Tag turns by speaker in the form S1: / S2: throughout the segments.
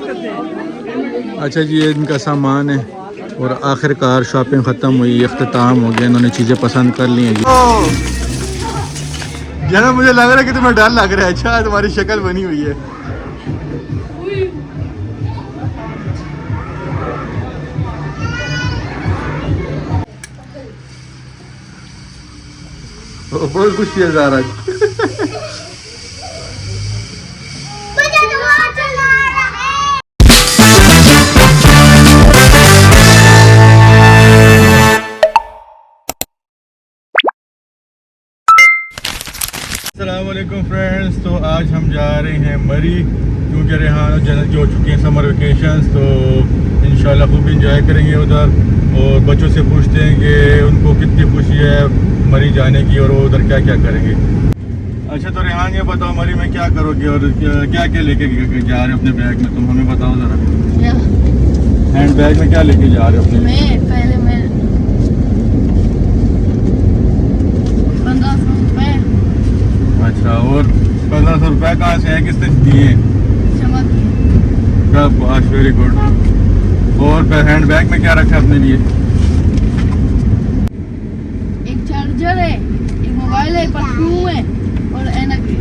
S1: अच्छा जी, ये इनका सामान है और आखिरकार शॉपिंग ख़त्म हुई, इख्तिताम हो गया, इन्होंने चीज़ें पसंद कर ली हैं जी। जना मुझे लग रहा है कि तुम्हें डर लग रहा है। अच्छा, तुम्हारी शक्ल बनी हुई है। बहुत खुशी है ज़ारा। अस्सलामुअलैकुम फ्रेंड्स, तो आज हम जा रहे हैं मरी, क्योंकि रेहान और जन्नत की हो चुकी हैं समर वेकेशंस। तो इंशाल्लाह खूब इंजॉय करेंगे उधर और बच्चों से पूछते हैं कि उनको कितनी खुशी है मरी जाने की और वो उधर क्या क्या करेंगे। अच्छा, तो रेहान ये बताओ मरी में क्या करोगे और क्या क्या लेके जा रहे हो अपने बैग में? तुम हमें बताओ ज़रा। हैंड बैग में क्या लेके जा रहे हो अपने?
S2: पहले मैं 1500 रुपये।
S1: अच्छा, और 1500 रुपये कहाँ से है, किसने दिए? शाबाश, वेरी गुड। और हैंड बैग में क्या रखा है अपने लिए?
S2: एक चार्जर है, एक मोबाइल है, परफ्यूम है और ऐनक है।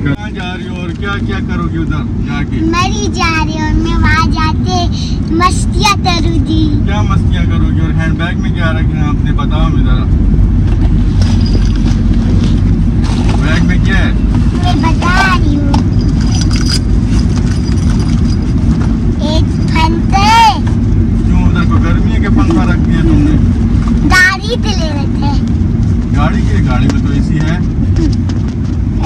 S1: कहाँ जा रही हो और क्या क्या करोगी उधर जाके?
S3: मरी जा रही हूँ मैं, वहाँ जाके मस्तियाँ करूँगी।
S1: क्या मस्तियाँ करोगी और हैंड बैग में क्या रखना है आपने, बताओ हमें जरा। बैग में क्या है?
S3: मैं बता रही हूँ, एक पंखे।
S1: क्यों, उधर को गर्मी है कि पंखा रख दिया तुमने?
S3: गाड़ी पे ले रहे थे।
S1: गाड़ी की? गाड़ी में तो एसी है।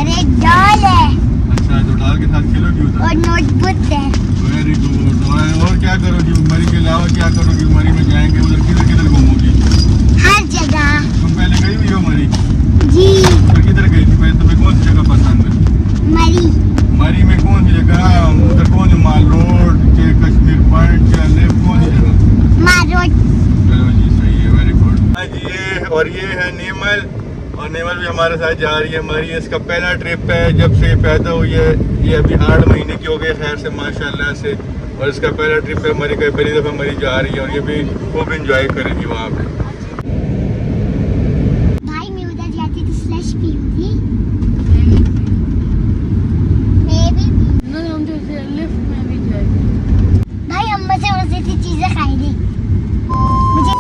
S3: अरे डॉल है।
S1: अच्छा, तो डाल के साथ खेलोगी उधर?
S3: और नोटबुक है।
S1: Very good. और क्या करोगी मरी के अलावा, क्या करोगी? मरी में जाएंगे उधर किधर किधर घूमोगी?
S3: हर जगह।
S1: तुम पहले गई हुई हो मरी?
S3: जी।
S1: तो किधर गई थी पहले? तुम्हें कौन सी जगह पसंद है?
S3: मरी।
S1: मरी में कौन सी जगह? उधर कौन सी, माल रोड के कश्मीर पॉइंट या लेफ्ट, कौन सी जगह?
S3: माल रोड।
S1: चलो जी, सही है, वेरी गुड। हाँ जी, ये है नेमल, और नेमल भी हमारे साथ जा रही है मरी। इसका पहला ट्रिप है जब से ये पैदा हुई है। ये अभी 8 महीने की हो गई खैर से, माशाल्लाह से। और इसका पहला ट्रिप है मरी का, पहली दफ़ा मरी जा रही है और ये भी खूब इंजॉय करेगी वहाँ पे।
S3: भाई मैं उधर जाती तो स्लश पीऊंगी।
S2: हम जो लिफ्ट में भी जाएंगे।
S3: भाई हम मजे की चीजें खाएंगे। मुझे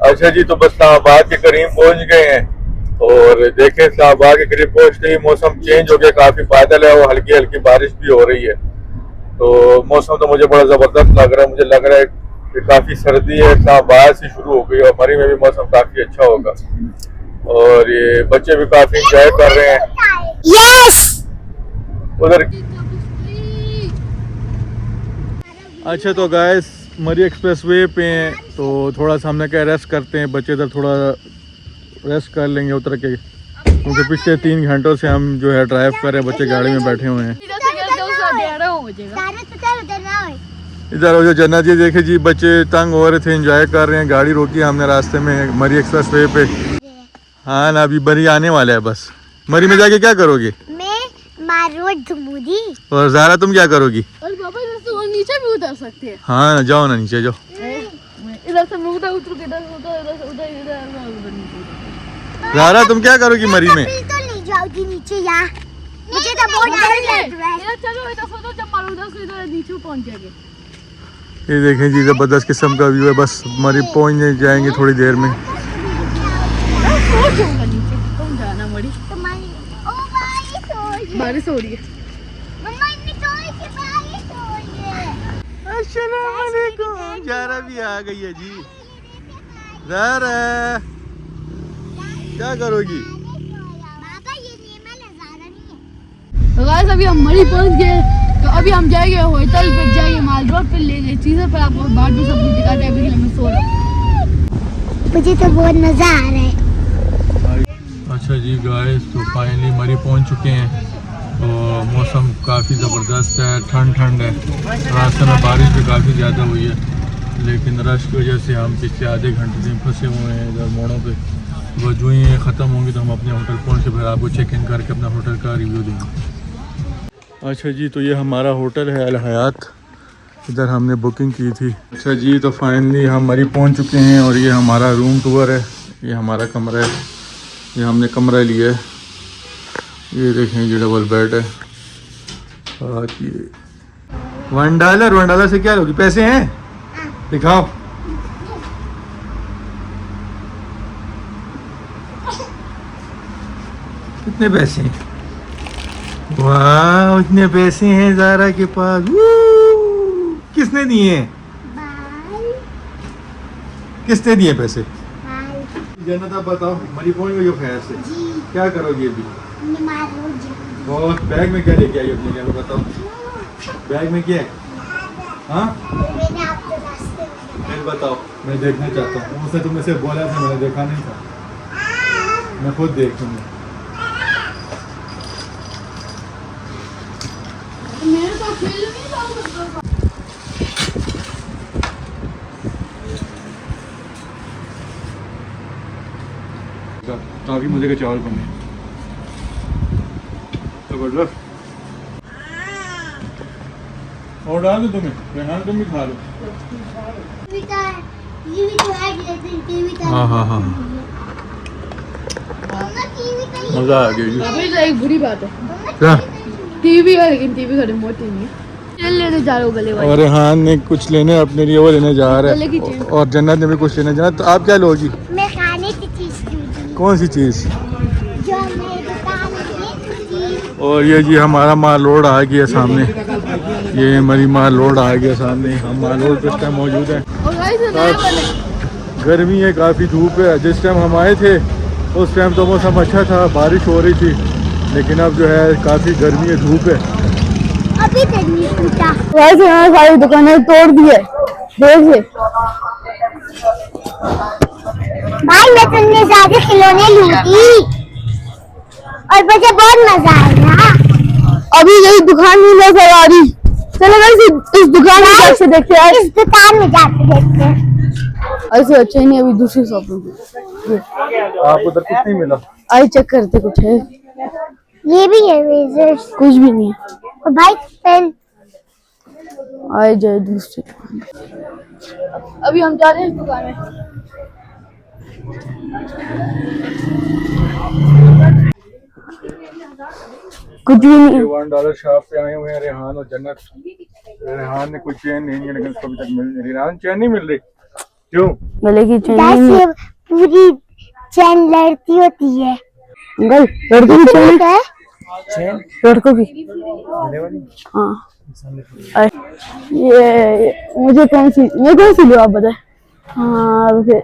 S1: अच्छा जी, तो बस शाहबाद के करीब पहुंच गए हैं और देखें शाहबाद के करीब पहुंचते ही मौसम चेंज हो गया, काफी बादल है और हल्की हल्की बारिश भी हो रही है। तो मौसम तो मुझे बड़ा जबरदस्त लग रहा है। मुझे लग रहा है कि काफी सर्दी है, शाहबाद से शुरू हो गई और मरी में भी मौसम काफी अच्छा होगा और ये बच्चे भी काफी इंजॉय कर रहे हैं
S3: यस
S1: उधर। अच्छा, तो गाइस मरी एक्सप्रेसवे पे हैं, तो थोड़ा सा हमने क्या रेस्ट करते हैं, बच्चे इधर थोड़ा रेस्ट कर लेंगे उतर के, क्योंकि पिछले 3 घंटों से हम जो है ड्राइव कर रहे हैं, बच्चे गाड़ी में बैठे हुए हैं। इधर हो जो जन्नत जी, देखे जी बच्चे तंग हो रहे थे, एंजॉय कर रहे हैं। गाड़ी रोकी हमने रास्ते में मरी एक्सप्रेसवे पे। हाँ ना, अभी मरी आने वाला है बस। मरी में जाके क्या करोगे?
S3: मैं माल रोड घूमूंगी।
S1: और ज़ारा तुम क्या करोगी?
S2: और पापा तो नीचे भी उतर सकते हैं।
S1: हाँ ना, जाओ ना नीचे जाओ।
S2: इधर से मैं उधर उतर के उधर नीचे।
S1: ज़ारा तुम क्या करोगी मरी में?
S3: तो नहीं जाओगी नीचे यहाँ, मुझे तो बहुत डर लग रहा है।
S2: चलो इधर से जब मारो उधर से इधर नीचे पहुंच जाएंगे।
S1: ये देखें जी, जबरदस्त किस्म का व्यू है। बस मरी पहुंच जाएंगे थोड़ी देर में।
S2: नीचे कौन जाना मरी? बारिश हो रही है।
S1: अस्सलाम वालेकुम, ज़ारा भी आ गई है जी। ज़ारा क्या करोगी?
S3: पापा ये नेमल है, ज़ारा नहीं है।
S2: तो गाइस अभी हम मरी पहुंच गए, तो अभी हम जाएंगे होटल पे, जाएंगे माल रोड पे ले चीज़ें, पर आपको बाद में सब कुछ दिखाते हैं। अभी मैं सो रहा हूँ,
S3: मुझे तो बहुत मजा आ रहा है।
S1: अच्छा जी गाइस, तो फाइनली मरी पहुंच चुके हैं। तो मौसम काफ़ी ज़बरदस्त है, ठंड है। रास्ते में बारिश भी काफ़ी ज़्यादा हुई है, लेकिन रश की वजह से हम पिछले आधे घंटे से फंसे हुए हैं इधर मोड़ों पे। वो जो ही ख़त्म होंगी तो हम अपने होटल पहुंच के फिर आपको चेक इन करके अपना होटल का रिव्यू देंगे। अच्छा जी, तो ये हमारा होटल है अल हयात, इधर हमने बुकिंग की थी। अच्छा जी, तो फाइनली हम मरी पहुंच चुके हैं और ये हमारा रूम टूर है। ये हमारा कमरा है, ये हमने कमरा लिया है। ये देखें, ये डबल बेड है। और ये $1 से क्या लोगी, पैसे हैं दिखाओ। कितने पैसे हैं? वाह, इतने पैसे हैं ज़ारा के पास। किसने दिए हैं? किसने दिए पैसे? जन्नत, आप बताओ, मरी पहुंच गई हो खैर से? क्या करोगी अभी? और बैग में क्या लेके आई अपने लिए बताओ? बैग में क्या है? हाँ, फिर बताओ, मैं देखना चाहता हूँ। मुझसे तुमने सिर्फ बोला था, मैंने देखा नहीं था। मैं खुद देखूंगा।
S2: मेरे को खेल नहीं जाऊंगा।
S1: काफ़ी मज़े के चावल बने, जबरदस्त। और डाल दो तुम्हें, रेहान तुम भी खा लो। हाँ हाँ हाँ, मज़ा आ गया जी।
S2: अभी तो एक बुरी बात है,
S1: क्या?
S2: टीवी है लेकिन टीवी थोड़ी मोटी नहीं है। चल लेने जा रहे हो गले वाली।
S1: और रेहान ने कुछ लेने अपने लिए, वो लेने जा रहा
S2: गले की
S1: है।
S2: चेन।
S1: और जन्नत ने भी कुछ लेने जाना। तो आप क्या लोगी?
S3: मैं खाने की चीज लूंगी,
S1: कौन सी चीज़?
S3: जो मैं दुकान में थी।
S1: और ये जी हमारा माल रोड आ गया सामने। ये मरी माल रोड आ गया सामने। हम माल रोड पे इस टाइम मौजूद हैं।
S2: और गाइस
S1: गर्मी है, काफ़ी धूप है। जिस टाइम हम आए थे उस टाइम तो मौसम अच्छा था, बारिश हो रही थी, लेकिन अब जो है काफ़ी गर्मी है, धूप है।
S3: अभी तक नहीं टूटा।
S2: वैसे यहाँ सारी दुकानें तोड़ दी है, देखिए।
S3: भाई मैं तुमने ज्यादा खिलौने लूटी और मुझे बहुत मजा आया।
S2: अभी यही दुकान नहीं नजर आ रही। चलो गाइस इस दुकान में जाके देखते हैं।
S3: इस दुकान में जाके देखते हैं।
S2: ऐसे अच्छा ही नहीं, अभी दूसरी शॉप में।
S1: आप उधर कुछ नहीं मिला?
S2: आई चेक करते, कुछ है?
S3: ये भी है रेजर,
S2: कुछ भी नहीं है।
S3: और भाई पेन।
S2: आए जाए दूसरी दुकान। अभी हम जा रहे हैं इस दुकान में। कुछ भी नहीं है।
S1: $1 शॉप पे आए हुए हैं रेहान और जन्नत। रेहान ने कोई चेन नहीं है, लेकिन उसको अभी तक मिल नहीं रही। रेहान, चेन नहीं मिल रही, क्यों?
S2: गले की चेन
S3: गाइस
S2: नहीं
S3: ये
S2: है।
S3: पूरी चैन लड़ती होती है।
S2: अंकल लड़कों की चेन है?
S1: चेन
S2: लड़कों की? हाँ। ये मुझे कौन सी, मैं कौन सी लूँ आप बताए? हाँ रुके,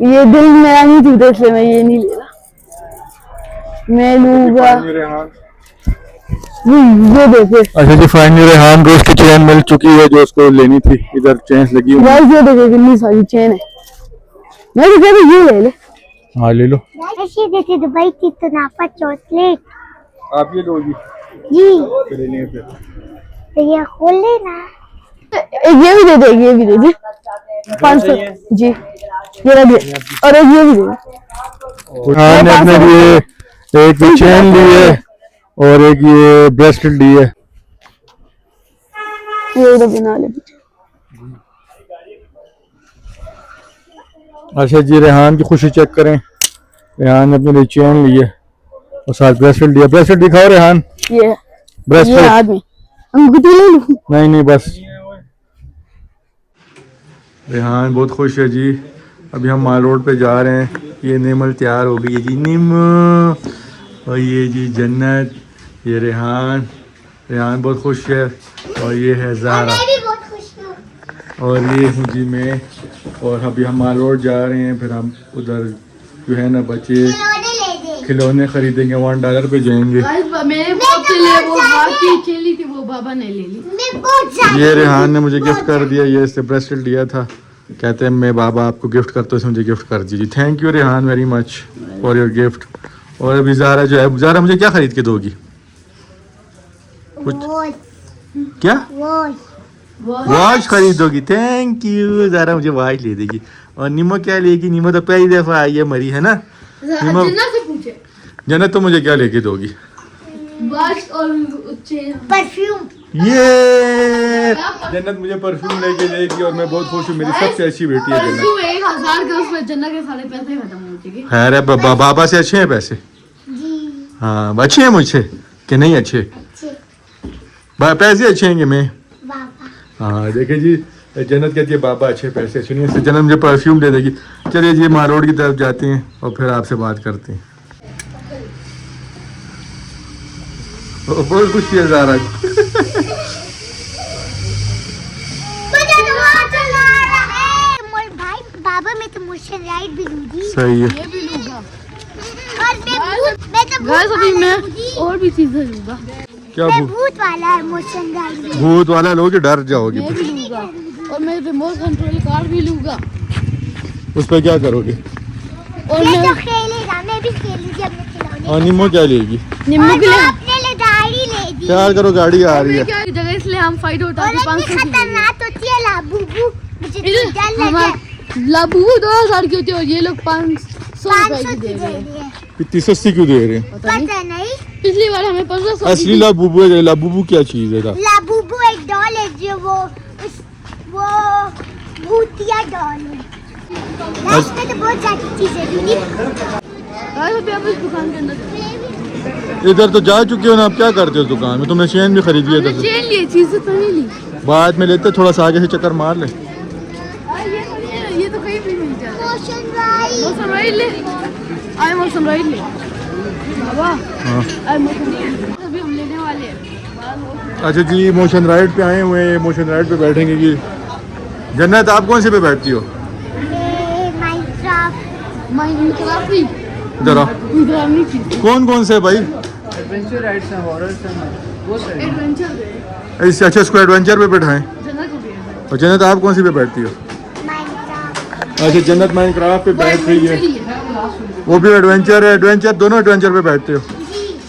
S2: ये दिल मेरा नहीं टूटा इसलिए मैं ये नहीं ले रहा। मैं लूँगा ये देखे।
S1: अच्छा जी, फाइनली रेहान को उसकी चेन मिल चुकी है जो उसको लेनी थी। इधर चेन लगी हुई है।
S2: ये देखे कितनी सारी चेन है। मैं तो कह रही ये ले ले।
S1: हाँ ले लो।
S3: ऐसे देखे दुबई की तुनाफा चॉकलेट।
S1: आप ये लोगी?
S3: जी
S1: ले लें फिर।
S3: तो ये खोल लेना।
S2: एक ये भी दे दे, ये भी दे दे 500 जी, ये रख दे। और एक ये भी दे दे।
S1: हाँ, ने अपने लिए एक चेन ली है और एक ये ब्रेसलेट ली है।
S2: ये उधर बना ले।
S1: अच्छा जी, रेहान की खुशी चेक करें। रेहान ने अपने लिए चेन ली है और साथ ब्रेसलेट लिया। ब्रेसलेट दिखाओ रेहान।
S2: ये
S1: ब्रेसलेट
S2: आदमी अंगूठी ले लूं?
S1: नहीं बस। रेहान बहुत खुश है जी। अभी हम माल रोड पे जा रहे हैं। ये निमल तैयार हो गई है जी, निम। और ये जी जन्नत, ये रेहान। रेहान बहुत खुश है। और ये है ज़ारा,
S3: मैं भी बहुत खुश हूँ।
S1: और ये हूँ जी मैं। और अभी हम माल रोड जा रहे हैं, फिर हम उधर जो है ना बच्चे
S3: खिलौने ले दे।
S1: खिलौने खरीदेंगे, $1 पे जाएंगे।
S2: मेरे बाप के लिए वो बाकी चली थी, वो बाबा ने ले ली।
S1: ये रेहान ने मुझे गिफ्ट कर दिया, ये इससे ब्रेसलेट लिया था, कहते हैं मैं बाबा आपको गिफ्ट करता हूँ, मुझे गिफ्ट कर दीजिए। Thank you Rehan very much for your gift. और अभी ज़ारा जो है, ज़ारा मुझे क्या खरीद के दोगी? क्या वॉच खरीदोगी? Thank you. ज़ारा मुझे वॉच ले देगी। और नीमो क्या लेगी? नीमो तो पहली दफ़ा आई है, मरी है ना। नीमो जन्नत तो मुझे क्या लेके दोगी?
S2: वॉच और
S3: परफ्यूम।
S1: ये जन्नत मुझे परफ्यूम लेके जाएगी और मैं बहुत खुश हूँ, मेरी सबसे अच्छी बेटी है जन्नत।
S2: 1000 का, उसमें जन्नत के सारे पैसे खत्म हो चुके।
S1: खैर है, बाबा से अच्छे हैं पैसे? हाँ अच्छे हैं मुझसे कि नहीं अच्छे? पैसे अच्छे हैं कि मैं? हाँ देखे जी, जन्नत कहती है बाबा अच्छे पैसे अच्छे नहीं, इससे जन्नत मुझे परफ्यूम दे देगी। चलिए जी माल रोड की तरफ जाते हैं और फिर आपसे बात करते हैं। बहुत खुशी है ज़ारा।
S3: भाई बाबा मैं तो मोशन राइड भी लूंगी।
S1: सही है।
S2: ये भी लूंगा।
S3: और मैं तो
S2: गाइस अभी मैं और भी चीजें लूंगा।
S1: क्या
S3: भूत वाला मोशन राइड।
S1: भूत वाला लोगे डर जाओगे।
S2: मैं भी लूंगा और मैं रिमोट कंट्रोल कार भी लूंगा।
S1: उस पर क्या करोगे?
S2: और
S3: मैं
S2: मैं
S3: तो खेलेगा, मैं भी खेलूंगी अपने खिलौने।
S1: और नीमो क्या लेगी?
S2: निम्बू के लिए
S3: अपने लिए गाड़ी ले दी।
S1: क्या करो, गाड़ी आ रही है।
S2: क्या जगह, इसलिए हम फाइट होता
S3: और
S2: है 500
S3: इतनी
S2: की।
S3: खतरनाक होती है लाबूबू, मुझे तो डर लगे।
S2: लाबू 2000 की होती है और ये लोग 500 रुपए
S3: 500
S2: की
S3: की
S2: दे
S3: दे
S2: रहे हैं।
S3: रही है।
S1: इतनी सस्ती क्यों दे रहे हैं?
S2: पता नहीं,
S3: पता नहीं।
S2: पिछली बार हमें 1500
S1: असली लाबूबू है। लाबूबू क्या चीज है?
S3: लाबूबू एक डॉल है जो वो भूतिया डॉल है। लास्ट में तो बहुत सारी चीजें दी।
S2: अभी हम इस दुकान के अंदर
S1: इधर तो जा चुके हो ना, आप क्या करते हो दुकान में? तुमने चेन भी खरीद लिया
S2: हमने
S1: था।
S2: चेन लिए, चीजें तो नहीं ली।
S1: बाद में लेते, थोड़ा सा आगे से चक्कर मार ले।
S2: ये तो कहीं भी मिल जाए।
S3: Motion ride.
S2: मौसम राइड ले, आए मौसम राइड ले बाबा।
S1: हाँ
S2: आए मौसम राइड अभी हम लेने वाले हैं।
S1: अच्छा जी, मोशन राइड पे आए हुए हैं, मोशन राइड पे बैठेंगे जी। जन्नत आप कौन से पे बैठती हो?
S2: माइनक्राफ्ट ही
S1: इधर आओ।
S2: डरावनी चीज।
S1: कौन कौन से भाई?
S4: एडवेंचर राइड्स हैं, हॉरर्स हैं, वो सारे।
S2: एडवेंचर
S1: इससे अच्छा इसको एडवेंचर पे बैठाएं।
S2: जन्नत भी है।
S1: और जन्नत आप कौन सी पे बैठती हो? अच्छा जन्नत माइनक्राफ्ट पे बैठ रही है, वो भी एडवेंचर है। एडवेंचर दोनों एडवेंचर पे बैठते हो?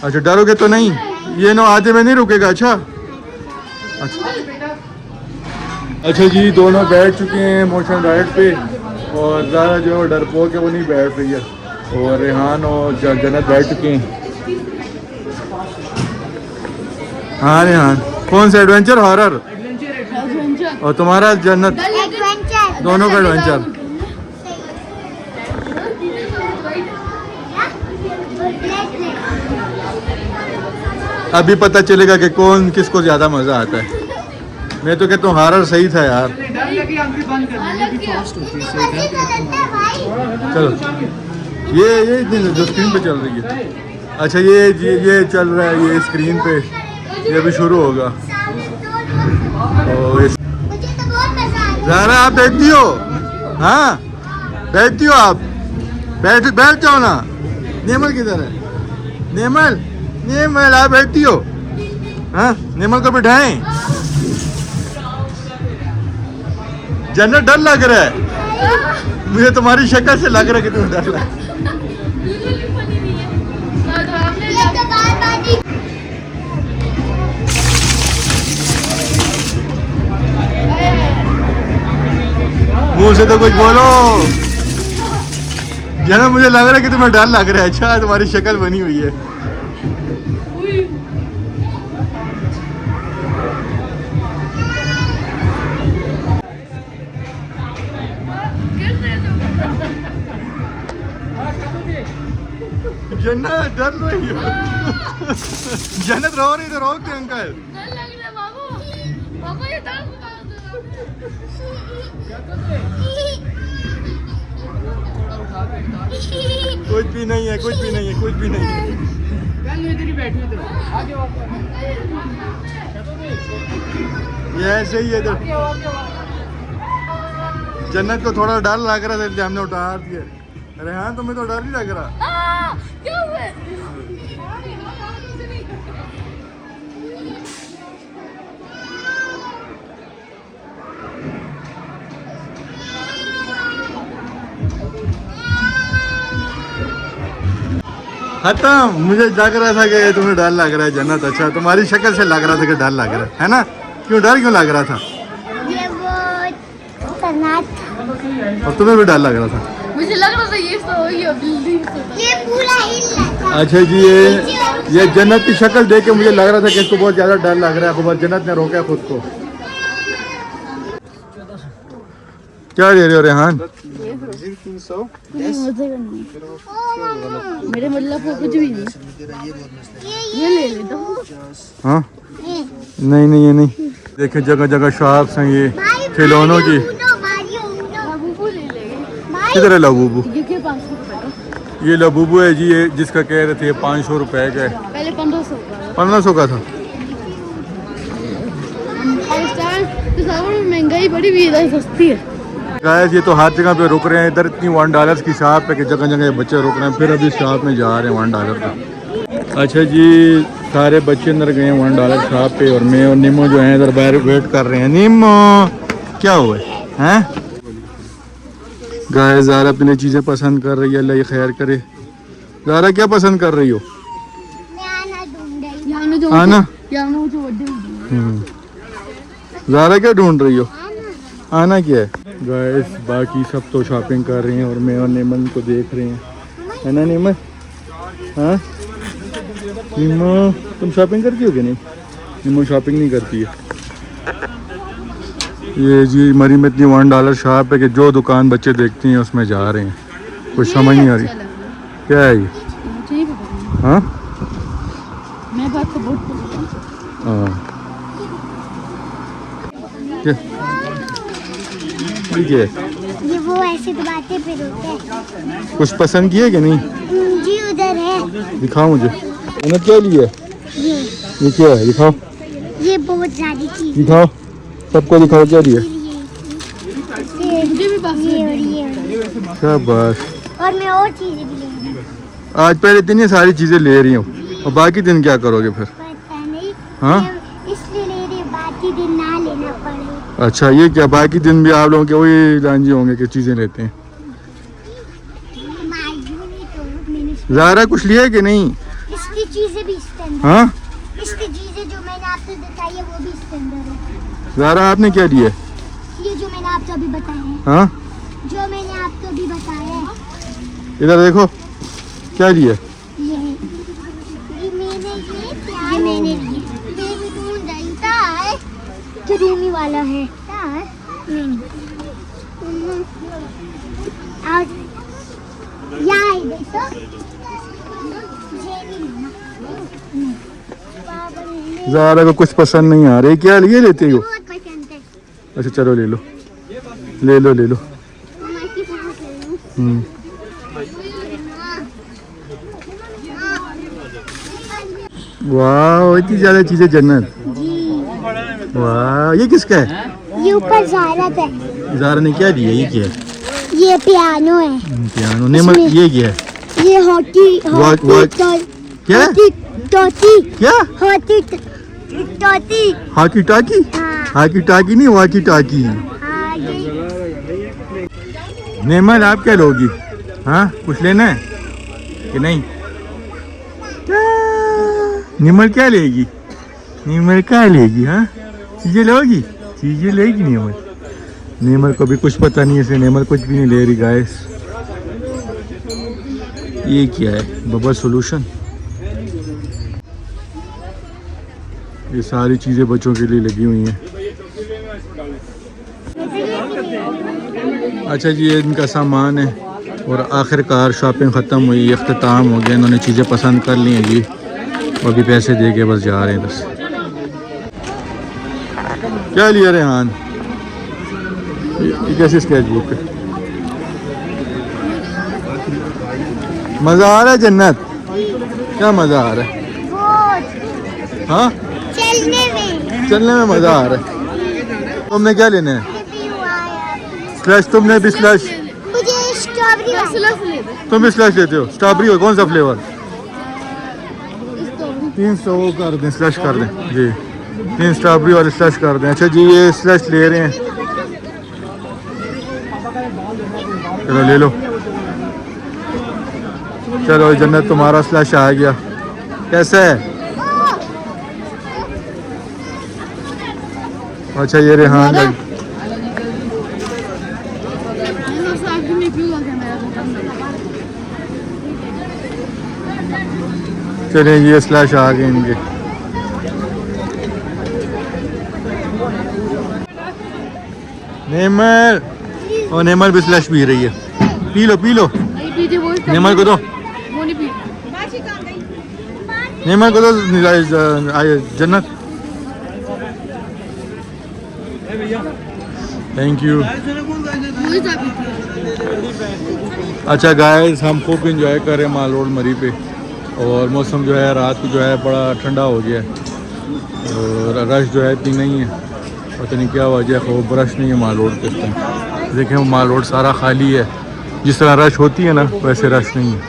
S1: अच्छा डरोगे तो नहीं? ये नो आधे में नहीं रुकेगा? अच्छा अच्छा जी, दोनों बैठ चुके हैं मोशन राइड पे और ज़ारा जो है डरपोक है वो नहीं बैठ रही है, और रेहान और जन्नत बैठ चुके हैं। हाँ रेहान कौन सा एडवेंचर? हॉरर।
S2: एडवेंचर
S1: और तुम्हारा जन्नत?
S3: एडवेंचर।
S1: दोनों का एडवेंचर। अभी पता चलेगा कि कौन किसको ज्यादा मजा आता है। मैं तो कहता हूँ हॉरर सही था यार।
S4: डर लगे आंखें बंद कर लो, ये भी फास्ट होती है इससे।
S1: चलो ये जो स्क्रीन पे चल रही है। अच्छा ये चल रहा है, ये स्क्रीन पे ये भी शुरू होगा। और
S3: मुझे तो बहुत मजा आया।
S1: ज़ारा आप बैठती हो? हाँ बैठती हो आप? बैठ जाओ ना। नेमल किधर है? नेमल आप बैठती हो? हाँ नेमल को बिठाएं। जन्नत डर लग रहा है मुझे, तुम्हारी शक्ल से लग रहा है कि तुम्हें डर लग रहा है।
S3: ये तो बार-बार ही
S1: मुंह से तो कुछ बोलो। जन्नत मुझे लग रहा है कि तुम्हें डर लग रहा है। अच्छा तुम्हारी शक्ल बनी हुई है। जन्नत डर रही हो? जन्नत रो रही तो रोक दे अंकल।
S2: डर लग रहा है बाबू। बाबू ये डर
S1: कुछ भी नहीं है, कुछ भी नहीं है, कुछ भी नहीं है।
S4: चल इधर ही बैठो, इधर आगे आओ।
S1: ये ऐसे ही है। तो जन्नत को थोड़ा डर लग रहा था इसलिए हमने उतार दिया। रेहान तुम्हें तो डर नहीं लग रहा?
S2: क्या हुआ?
S1: खत्म। मुझे लग रहा था कि तुम्हें डर लग रहा है जन्नत। अच्छा, तुम्हारी शक्ल से लग रहा था कि डर लग रहा है ना? क्यों डर क्यों लग रहा था?
S3: ये वो खतरनाक था।
S1: और तुम्हें भी डर लग रहा था?
S2: मुझे लग रहा था ये तो ये बिल्डिंग
S3: ये पूरा हिल रहा था।
S1: अच्छा जी, ये जन्नत की शक्ल देख के मुझे लग रहा था कि इसको बहुत ज़्यादा डर लग रहा है। खूब जन्नत ने रोका खुद को। क्या ले रहे हो रेहान?
S2: मेरे मतलब को कुछ भी नहीं। ये ले लेता हूँ।
S1: हाँ नहीं नहीं, ये नहीं। देखें जगह जगह शॉप्स हैं ये खिलौनों की।
S2: लाबूबू ले लेंगे।
S1: किधर है लाबूबू?
S2: ये के 500 रुपए का।
S1: ये लाबूबू है जी, ये जिसका कह रहे थे 500 रुपए का है।
S2: पहले 1500 का।
S1: 1500 का था।
S2: पाकिस्तान में महंगाई बड़ी भी इधर सस्ती है।
S1: गाइस ये तो हर जगह पे रुक रहे हैं। इधर इतनी $1 की शॉप है कि जगह जगह ये बच्चे रुक रहे हैं। फिर अभी शॉप में जा रहे हैं $1 का। अच्छा जी, सारे बच्चे अंदर गए हैं $1 शॉप पे और मैं और नीमो जो है इधर बाहर वेट कर रहे हैं। नीमो क्या हुआ है? गाइस ज़ारा अपनी चीज़ें पसंद कर रही है, अल्लाह ये खैर करे। ज़ारा क्या पसंद कर रही हो? आना। ज़ारा क्या ढूंढ रही हो? आना क्या है? गाइस बाकी सब तो शॉपिंग कर रहे हैं और मैं और नीमन को देख रहे हैं, है ना नीमन? हाँ नीमो, तुम शॉपिंग करती हो कि नहीं? नीमो शॉपिंग नहीं करती है। ये जी मरी में इतनी $1 शॉप है कि जो दुकान बच्चे देखते हैं उसमें जा रहे हैं। कुछ समझ नहीं आ रही क्या है ये। हाँ
S2: मैं बात तो बहुत
S1: हाँ क्या ये
S3: ये वो ऐसे दबाते फिर होते हैं।
S1: कुछ पसंद किए कि नहीं?
S3: जी उधर है।
S1: दिखाओ मुझे। मैंने क्या लिया? ये क्या है? दिखाओ।
S3: ये बहुत सारी चीज।
S1: दिखाओ, सबको दिखाओ क्या लिया।
S2: मुझे भी पास
S3: ये
S1: शाबाश।
S3: और मैं और चीजें भी ले रही हूँ।
S1: आज पहले इतनी सारी चीज़ें ले रही हूँ और बाकी दिन क्या करोगे फिर?
S3: पता नहीं।
S1: हाँ
S3: इसलिए ले रही, बाकी दिन ना लेना पड़े।
S1: अच्छा, ये क्या बाकी दिन भी आप लोगों के वही लांझे होंगे कि चीज़ें लेते हैं? ज़ारा कुछ लिया है कि नहीं?
S3: इसकी चीजें भी इसके अंदर।
S1: हाँ
S3: इसकी चीजें जो मैंने आपको बताई है वो भी इसके अंदर है।
S1: ज़ारा आपने क्या लिया?
S3: ये जो मैंने आपको अभी बताया है।
S1: हाँ
S3: जो मैंने आपको अभी बताया है।
S1: इधर देखो क्या लिया।
S3: ये मैंने लिए। बेबी ढूंढ रही था जो रूमी वाला है। नहीं और यहाँ है देखो।
S1: ज़ारा को कुछ पसंद नहीं आ रही, क्या लिए लेते हो?
S3: बहुत पसंद है।
S1: अच्छा चलो ले लो ले लो ले लो।
S3: मम्मा की बहुत ले लूं।
S1: वाह इतनी ज़्यादा चीज़ें जन्नत।
S3: जी
S1: वाह ये किसका है?
S3: ये ऊपर ज़ारा है।
S1: ज़ारा ने क्या लिया? ये क्या है?
S3: ये पियानो है।
S1: पियानो। नेमर ये क्या है?
S3: ये हॉकी
S1: क्या
S3: टोटी।
S1: क्या?
S3: हॉकी टोटी।
S1: हॉकी टाकी?
S3: हाँ
S1: हॉकी टाकी नहीं, वॉकी टाकी।
S3: हाँ
S1: नेमल आप क्या लोगी? हाँ कुछ लेना है कि नहीं? निमल क्या लेगी? निमल क्या लेगी? हाँ चीज़ें लोगी? चीज़ें लेगी निमल। निमल को भी कुछ पता नहीं है, इसे निमल कुछ भी नहीं ले रही। गाइस ये क्या है? Bubble solution. ये सारी चीज़ें बच्चों के लिए लगी हुई हैं। अच्छा जी ये इनका सामान है और आखिरकार शॉपिंग ख़त्म हुई, अख्ताम हो गया। इन्होंने चीज़ें पसंद कर ली हैं जी और अभी पैसे दे के बस जा रहे हैं। बस क्या लिया रेहान? ये कैसे स्केच बुक है? मज़ा आ रहा है जन्नत? क्या मज़ा आ रहा है? हाँ चलने में मज़ा आ रहा है। तुमने क्या लेना है? स्लश। तुमने भी स्लश?
S3: मुझे स्ट्रॉबेरी।
S1: तुम भी स्लश लेते हो? स्ट्रॉबेरी हो? कौन सा फ्लेवर? 300 कर दें, स्लश कर दें जी। 3 स्ट्रॉबेरी और स्लश कर दें। अच्छा जी ये स्लश ले रहे हैं, चलो ले लो। चलो जन्नत तुम्हारा स्लैश आ गया। कैसा है? अच्छा ये रेहान का चलिए ये स्लैश आ गए इनके। नेमल और नेमल भी स्लैश पी रही है। पी लो नेमल को दो, नेमल को दो जन्नत। Thank you. अच्छा गाइस हम खूब इंजॉय कर रहे हैं माल रोड मरी पे और मौसम जो है रात को जो है बड़ा ठंडा हो गया है और रश जो है इतनी नहीं है। पता नहीं क्या वजह है, वो रश नहीं है माल रोड पे इस टाइम। देखें वो माल रोड सारा खाली है, जिस तरह रश होती है ना वैसे रश नहीं है।